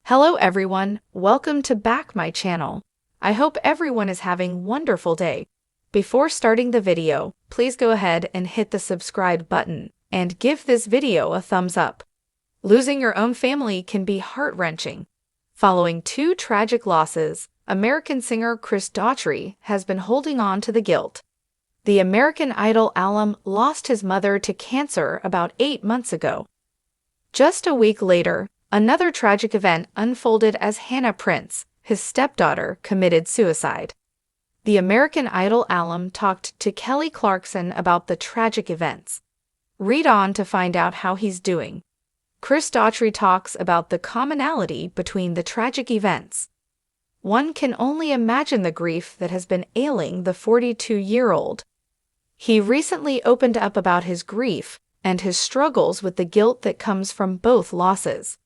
Hello everyone, welcome to back my channel. I hope everyone is having wonderful day. Before starting the video, please go ahead and hit the subscribe button and give this video a thumbs up. Losing your own family can be heart-wrenching. Following two tragic losses, American singer Daughtry has been holding on to the guilt. The American Idol alum lost his mother to cancer about 8 months ago. Just a week later, another tragic event unfolded as Hannah Prince, his stepdaughter, committed suicide. The American Idol alum talked to Kelly Clarkson about the tragic events. Read on to find out how he's doing. Daughtry talks about the commonality between the tragic events. One can only imagine the grief that has been ailing the 42-year-old. He recently opened up about his grief and his struggles with the guilt that comes from both losses.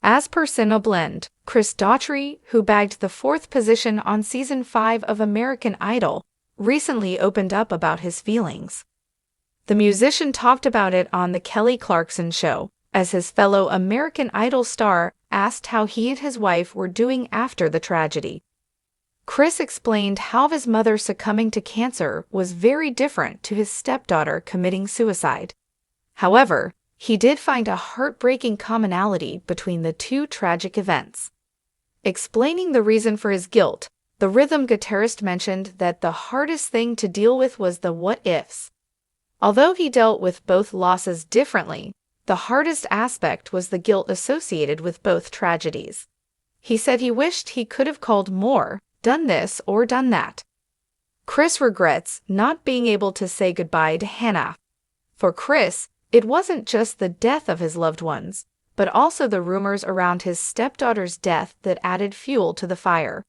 As per Cineblend, Daughtry, who bagged the 4th position on Season 5 of American Idol, recently opened up about his feelings. The musician talked about it on The Kelly Clarkson Show, as his fellow American Idol star asked how he and his wife were doing after the tragedy. Chris explained how his mother succumbing to cancer was very different to his stepdaughter committing suicide. However, he did find a heartbreaking commonality between the two tragic events. Explaining the reason for his guilt, the rhythm guitarist mentioned that the hardest thing to deal with was the what-ifs. Although he dealt with both losses differently, the hardest aspect was the guilt associated with both tragedies. He said he wished he could have called more, done this or done that. Chris regrets not being able to say goodbye to Hannah. For Chris, it wasn't just the death of his loved ones, but also the rumors around his stepdaughter's death that added fuel to the fire.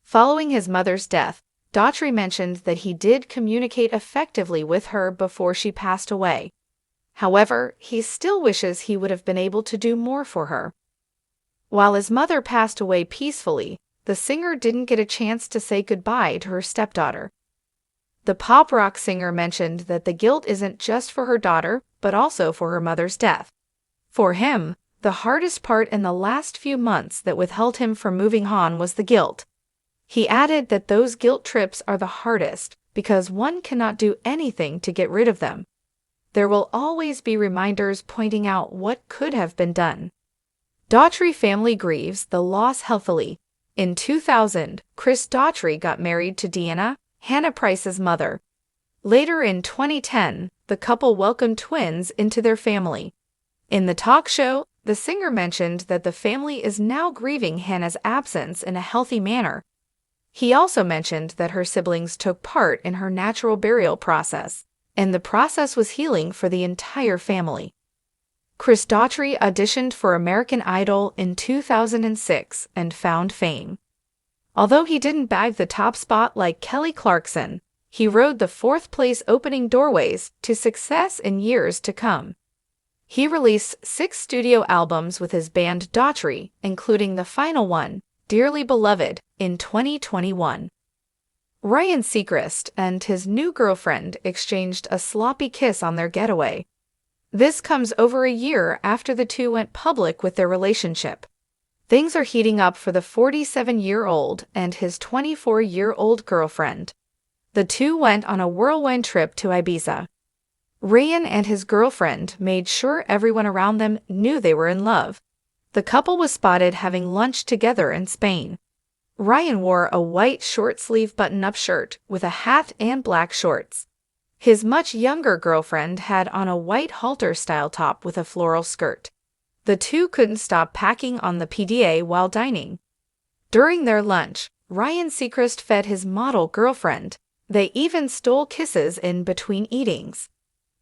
Following his mother's death, Daughtry mentioned that he did communicate effectively with her before she passed away. However, he still wishes he would have been able to do more for her. While his mother passed away peacefully, the singer didn't get a chance to say goodbye to her stepdaughter. The pop rock singer mentioned that the guilt isn't just for her daughter, but also for her mother's death. For him, the hardest part in the last few months that withheld him from moving on was the guilt. He added that those guilt trips are the hardest because one cannot do anything to get rid of them. There will always be reminders pointing out what could have been done. Daughtry family grieves the loss healthily. In 2000, Daughtry got married to Deanna, Hannah Price's mother. Later in 2010, the couple welcomed twins into their family. In the talk show, the singer mentioned that the family is now grieving Hannah's absence in a healthy manner. He also mentioned that her siblings took part in her natural burial process, and the process was healing for the entire family. Daughtry auditioned for American Idol in 2006 and found fame. Although he didn't bag the top spot like Kelly Clarkson, he rode the 4th place opening doorways to success in years to come. He released 6 studio albums with his band Daughtry, including the final one, Dearly Beloved, in 2021. Ryan Seacrest and his new girlfriend exchanged a sloppy kiss on their getaway. This comes over a year after the two went public with their relationship. Things are heating up for the 47-year-old and his 24-year-old girlfriend. The two went on a whirlwind trip to Ibiza. Ryan and his girlfriend made sure everyone around them knew they were in love. The couple was spotted having lunch together in Spain. Ryan wore a white short-sleeve button-up shirt with a hat and black shorts. His much younger girlfriend had on a white halter-style top with a floral skirt. The two couldn't stop packing on the PDA while dining. During their lunch, Ryan Seacrest fed his model girlfriend. They even stole kisses in between eatings.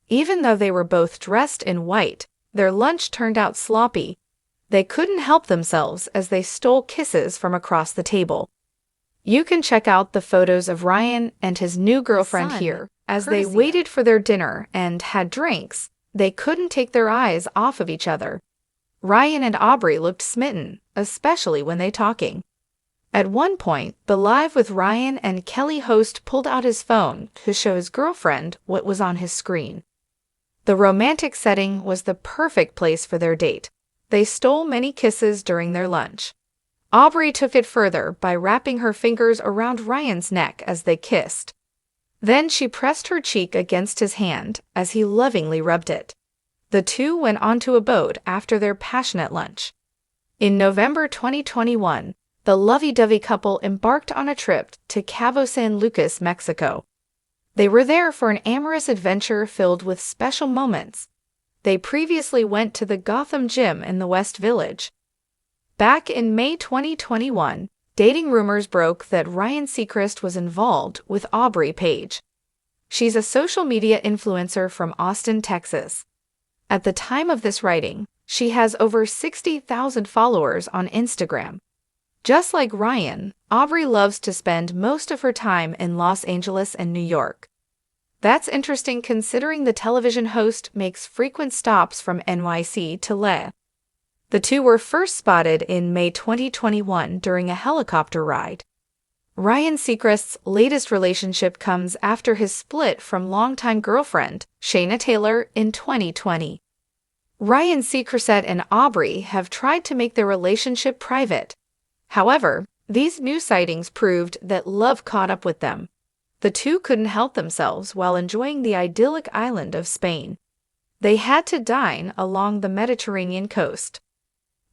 Even though they were both dressed in white, their lunch turned out sloppy. They couldn't help themselves as they stole kisses from across the table. You can check out the photos of Ryan and his new girlfriend here. As they waited for their dinner and had drinks, they couldn't take their eyes off of each other. Ryan and Aubrey looked smitten, especially when they talking. At one point, the Live with Ryan and Kelly host pulled out his phone to show his girlfriend what was on his screen. The romantic setting was the perfect place for their date. They stole many kisses during their lunch. Aubrey took it further by wrapping her fingers around Ryan's neck as they kissed. Then she pressed her cheek against his hand as he lovingly rubbed it. The two went onto a boat after their passionate lunch. In November 2021, the lovey-dovey couple embarked on a trip to Cabo San Lucas, Mexico. They were there for an amorous adventure filled with special moments. They previously went to the Gotham Gym in the West Village. Back in May 2021, dating rumors broke that Ryan Seacrest was involved with Aubrey Page. She's a social media influencer from Austin, Texas. At the time of this writing, she has over 60,000 followers on Instagram. Just like Ryan, Aubrey loves to spend most of her time in Los Angeles and New York. That's interesting considering the television host makes frequent stops from NYC to LA. The two were first spotted in May 2021 during a helicopter ride. Ryan Seacrest's latest relationship comes after his split from longtime girlfriend, Shayna Taylor, in 2020. Ryan Seacrest and Aubrey have tried to make their relationship private. However, these new sightings proved that love caught up with them. The two couldn't help themselves while enjoying the idyllic island of Spain. They had to dine along the Mediterranean coast.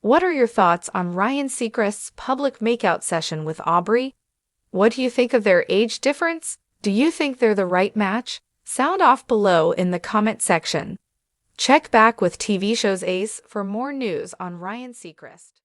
What are your thoughts on Ryan Seacrest's public makeout session with Aubrey? What do you think of their age difference? Do you think they're the right match? Sound off below in the comment section. Check back with TV Shows Ace for more news on Ryan Seacrest.